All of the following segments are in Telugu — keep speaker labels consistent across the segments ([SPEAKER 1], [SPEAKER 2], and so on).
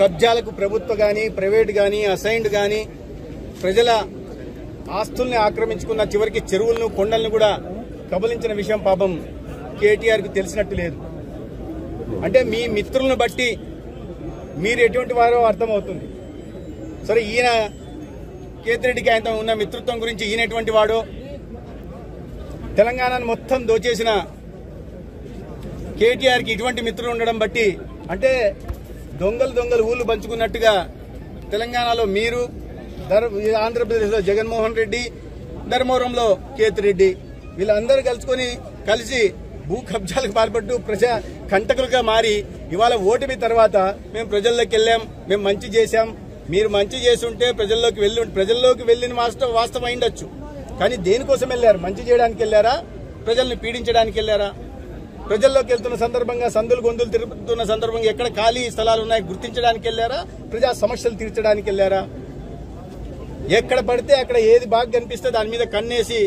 [SPEAKER 1] కబ్జాలకు ప్రభుత్వ గాని ప్రైవేట్ గాని అసైన్డ్ గాని ప్రజల ఆస్తుల్ని ఆక్రమించుకున్న చివరికి చెరువులను కొండలను కూడా కబలించిన విషయం పాపం కేటీఆర్ కు తెలిసినట్టు లేదు. అంటే మీ మిత్రులను బట్టి మీరు ఎటువంటి వారో అర్థమవుతుంది. సరే, ఈయన కేతిరెడ్డికి ఆయనతో ఉన్న మిత్రత్వం గురించి ఈయన ఎటువంటి వాడో, తెలంగాణను మొత్తం దోచేసిన కేటీఆర్ కి ఇటువంటి మిత్రులు ఉండడం బట్టి, అంటే దొంగలు ఊళ్ళు పంచుకున్నట్టుగా తెలంగాణలో మీరు, ఆంధ్రప్రదేశ్లో జగన్మోహన్ రెడ్డి, ధర్మవరంలో కేతిరెడ్డి వీళ్ళందరూ కలిసి భూ కబ్జాలకు పాల్పడుతూ ప్రజా కంటకులుగా మారి ఇవాళ ఓటమి తర్వాత మేము ప్రజల్లోకి వెళ్ళాం, మేము మంచి చేశాం, మీరు మంచి చేసి ఉంటే ప్రజల్లోకి వెళ్ళిన వాస్తవం అయిండొచ్చు. కానీ దేనికోసం వెళ్ళారు? మంచి చేయడానికి వెళ్ళారా? ప్రజల్ని పీడించడానికి వెళ్ళారా? ప్రజల్లోకి వెళ్తున్న సందర్భంగా సందులు గొంతులు తిరుగుతున్న సందర్భంగా ఎక్కడ ఖాళీ స్థలాలు ఉన్నాయి గుర్తించడానికి వెళ్ళారా? ప్రజా సమస్యలు తీర్చడానికి వెళ్ళారా? ఎక్కడ పడితే అక్కడ ఏది బాగా కనిపిస్తే దాని మీద కన్నేసి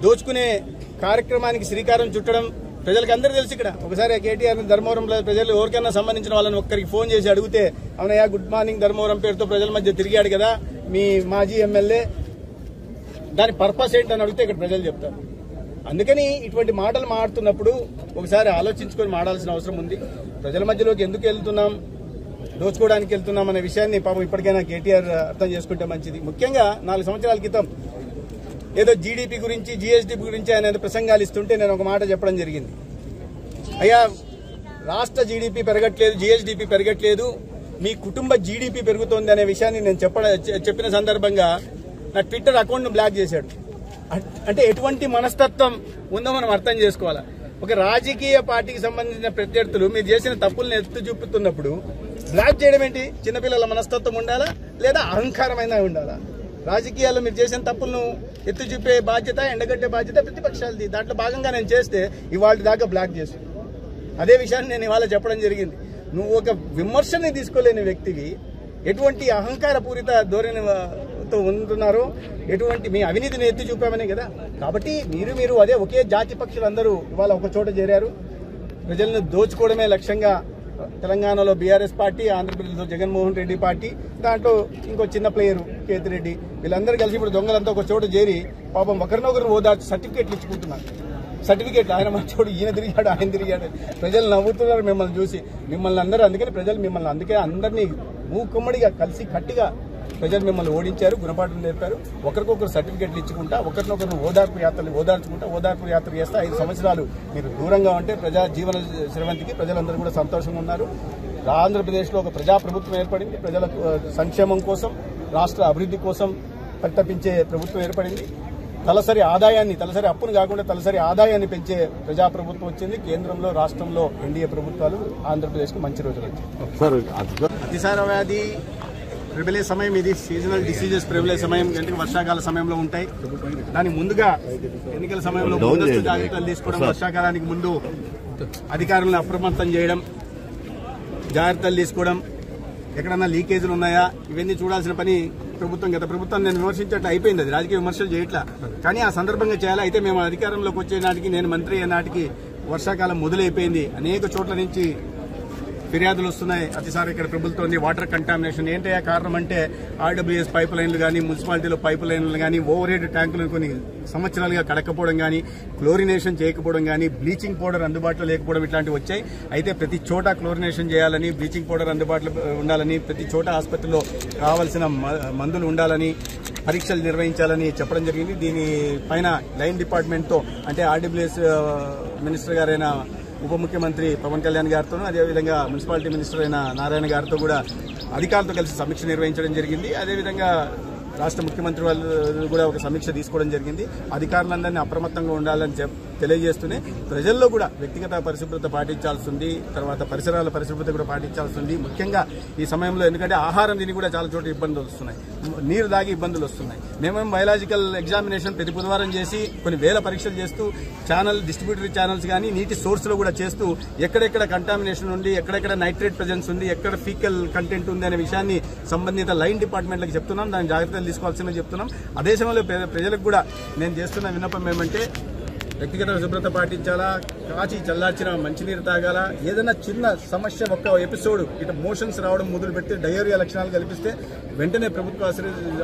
[SPEAKER 1] దోచుకునే కార్యక్రమానికి శ్రీకారం చుట్టడం ప్రజలకు అందరూ తెలుసు. ఇక్కడ ఒకసారి కేటీఆర్ ధర్మవరంలో ప్రజలు ఎవరికైనా సంబంధించిన వాళ్ళని ఒక్కరికి ఫోన్ చేసి అడిగితే, అవునయ్యా గుడ్ మార్నింగ్ ధర్మవరం పేరుతో ప్రజల మధ్య తిరిగాడు కదా మీ మాజీ ఎమ్మెల్యే, దాని పర్పస్ ఏంటని అడిగితే ఇక్కడ ప్రజలు చెప్తారు. అందుకని ఇటువంటి మాటలు మాట్లాడుతున్నప్పుడు ఒకసారి ఆలోచించుకొని మాట్లాడాల్సిన అవసరం ఉంది. ప్రజల మధ్యలోకి ఎందుకు వెళ్తున్నాం, దోచుకోవడానికి వెళ్తున్నాం అనే విషయాన్ని పాపం ఇప్పటికైనా కేటీఆర్ అర్థం చేసుకుంటే మంచిది. ముఖ్యంగా 4 సంవత్సరాల క్రితం ఏదో జీడీపీ గురించి జీఎస్డీపీ గురించి ఆయన ప్రసంగాలు ఇస్తుంటే నేను ఒక మాట చెప్పడం జరిగింది. అయ్యా, రాష్ట్ర జీడీపీ పెరగట్లేదు, జీఎస్డీపీ పెరగట్లేదు, మీ కుటుంబ జీడీపీ పెరుగుతోంది అనే విషయాన్ని నేను చెప్పిన సందర్భంగా నా ట్విట్టర్ అకౌంట్ను బ్లాక్ చేశాడు. అంటే ఎటువంటి మనస్తత్వం ఉందో మనం అర్థం చేసుకోవాలా. ఒక రాజకీయ పార్టీకి సంబంధించిన ప్రత్యర్థులు మీరు చేసిన తప్పుల్ని ఎత్తు చూపుతున్నప్పుడు బ్లాక్ చేయడం ఏంటి? చిన్నపిల్లల మనస్తత్వం ఉండాలా లేదా అహంకారమైనా ఉండాలా? రాజకీయాల్లో మీరు చేసిన తప్పులను ఎత్తు చూపే బాధ్యత, ఎండగట్టే బాధ్యత ప్రతిపక్షాలది. దాంట్లో భాగంగా నేను చేస్తే ఇవాళ దాకా బ్లాక్ చేస్తాను. అదే విషయాన్ని నేను ఇవాళ చెప్పడం జరిగింది. నువ్వు ఒక విమర్శని తీసుకోలేని వ్యక్తివి, ఎటువంటి అహంకారపూరిత ధోరణితో ఉంటున్నారో, ఎటువంటి మీ అవినీతిని ఎత్తి చూపామనే కదా. కాబట్టి మీరు అదే ఒకే జాతి పక్షులందరూ ఇవాళ ఒక చోట చేరారు. ప్రజలను దోచుకోవడమే లక్ష్యంగా తెలంగాణలో బీఆర్ఎస్ పార్టీ, ఆంధ్రప్రదేశ్లో జగన్మోహన్ రెడ్డి పార్టీ, దాంట్లో ఇంకో చిన్న ప్లేయరు కేతిరెడ్డి, వీళ్ళందరూ కలిసి ఇప్పుడు దొంగలంతా ఒక చోట చేరి పాపం ఒకరినొకరు ఓదార్చి సర్టిఫికేట్లు ఇచ్చుకుంటున్నారు. సర్టిఫికేట్లు ఆయన మంచోడు, ఈయన తిరిగాడు, ఆయన తిరిగాడు. ప్రజలు నవ్వుతున్నారు మిమ్మల్ని చూసి. మిమ్మల్ని అందరూ అందుకని ప్రజలు మిమ్మల్ని అందరినీ మూకుమ్మడిగా కలిసి కట్టిగా ప్రజలు మిమ్మల్ని ఓడించారు, గుణపాఠం నేర్పారు. ఒకరికొకరు సర్టిఫికేట్లు ఇచ్చుకుంటా, ఒకరినొకరు ఓదార్పు యాత్ర చేస్తా 5 సంవత్సరాలు మీరు దూరంగా ఉంటే ప్రజా జీవన శ్రవంతికి ప్రజలందరూ కూడా సంతోషంగా ఉన్నారు. ఆంధ్రప్రదేశ్లో ఒక ప్రజాప్రభుత్వం ఏర్పడింది. ప్రజల సంక్షేమం కోసం, రాష్ట్ర అభివృద్ధి కోసం పరితపించే ప్రభుత్వం ఏర్పడింది. తలసరి అప్పును కాకుండా తలసరి ఆదాయాన్ని పెంచే ప్రజాప్రభుత్వం వచ్చింది. కేంద్రంలో, రాష్ట్రంలో ఎన్డీఏ ప్రభుత్వాలు. ఆంధ్రప్రదేశ్కి మంచి రోజులు వచ్చాయి. అతిసార వ్యాధి ప్రబలే సమయం ఇది. సీజనల్ డిసీజెస్ ప్రబలే సమయం అంటే వర్షాకాల సమయంలో ఉంటాయి. దానికి ముందుగా ఎన్నికల సమయంలో ముందస్తు జాగ్రత్తలు తీసుకోవడం, వర్షాకాలానికి ముందు అధికారులను అప్రమత్తం చేయడం, జాగ్రత్తలు తీసుకోవడం, ఎక్కడన్నా లీకేజీలు ఉన్నాయా ఇవన్నీ చూడాల్సిన పని గత ప్రభుత్వం నేను విమర్శించట్టు అయిపోయింది. అది రాజకీయ విమర్శలు చేయట్లా, కానీ ఆ సందర్భంగా చేయాలి. అయితే మేము అధికారంలోకి వచ్చే నాటికి, నేను మంత్రి అయ్యే నాటికి వర్షాకాలం మొదలైపోయింది. అనేక చోట్ల నుంచి ఫిర్యాదులు వస్తున్నాయి. అతిసారి ఇక్కడ ప్రభుత్వం వాటర్ కంటామినేషన్ ఏంటయ్యా కారణం అంటే ఆర్డబ్ల్యూఎస్ పైప్ లైన్లు కానీ, మున్సిపాలిటీలో పైప్ లైన్లు కానీ, ఓవర్ హెడ్ ట్యాంకులను కొన్ని సంవత్సరాలుగా కడకపోవడం కానీ, క్లోరినేషన్ చేయకపోవడం కానీ, బ్లీచింగ్ పౌడర్ అందుబాటులో లేకపోవడం ఇట్లాంటివి వచ్చాయి. అయితే ప్రతి చోట క్లోరినేషన్ చేయాలని, బ్లీచింగ్ పౌడర్ అందుబాటులో ఉండాలని, ప్రతి చోట ఆసుపత్రిలో కావాల్సిన మందులు ఉండాలని, పరీక్షలు నిర్వహించాలని చెప్పడం జరిగింది. దీనిపైన లైన్ డిపార్ట్మెంట్తో అంటే ఆర్డబ్ల్యూఎస్ మినిస్టర్ గారైన ఉప ముఖ్యమంత్రి పవన్ కళ్యాణ్ గారితోనూ, అదేవిధంగా మున్సిపాలిటీ మినిస్టర్ అయిన నారాయణ గారితో కూడా అధికారులతో కలిసి సమీక్ష నిర్వహించడం జరిగింది. అదేవిధంగా రాష్ట్ర ముఖ్యమంత్రి వాళ్ళు కూడా ఒక సమీక్ష తీసుకోవడం జరిగింది. అధికారులందరినీ అప్రమత్తంగా ఉండాలని తెలియజేస్తూనే ప్రజల్లో కూడా వ్యక్తిగత పరిశుభ్రత పాటించాల్సింది, తర్వాత పరిసరాల పరిశుభ్రత కూడా పాటించాల్సింది. ముఖ్యంగా ఈ సమయంలో ఎందుకంటే ఆహారం తిని కూడా చాలా చోట్ల ఇబ్బందులు వస్తున్నాయి, నీరు దాగి ఇబ్బందులు వస్తున్నాయి. మేమేం బయలాజికల్ ఎగ్జామినేషన్ ప్రతి బుధవారం చేసి కొన్ని వేల పరీక్షలు చేస్తూ డిస్ట్రిబ్యూటరీ ఛానల్స్ కానీ నీటి సోర్స్లో కూడా చేస్తూ ఎక్కడెక్కడ కంటామినేషన్ ఉంది, ఎక్కడెక్కడ నైట్రేట్ ప్రెజెన్స్ ఉంది, ఎక్కడ ఫీకల్ కంటెంట్ ఉంది అనే విషయాన్ని సంబంధిత లైన్ డిపార్ట్మెంట్లకు చెప్తున్నాం. దాని జాగ్రత్తలు తీసుకోవాల్సిందని చెప్తున్నాం. అదే సమయంలో ప్రజలకు కూడా నేను చేస్తున్న విన్నపం ఏమంటే వ్యక్తిగత శుభ్రత పాటించాలా, కాచి చల్లార్చిన మంచినీరు తాగాల, ఏదైనా చిన్న సమస్య ఒక్క ఎపిసోడ్ ఇటు మోషన్స్ రావడం మొదలు పెడితే డయేరియా లక్షణాలు కల్పిస్తే వెంటనే ప్రభుత్వ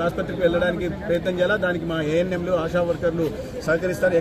[SPEAKER 1] ఆసుపత్రికి వెళ్ళడానికి ప్రయత్నం చేయాలా. దానికి మా ఏఎన్ఎంలు, ఆశా వర్కర్లు సహకరిస్తారు.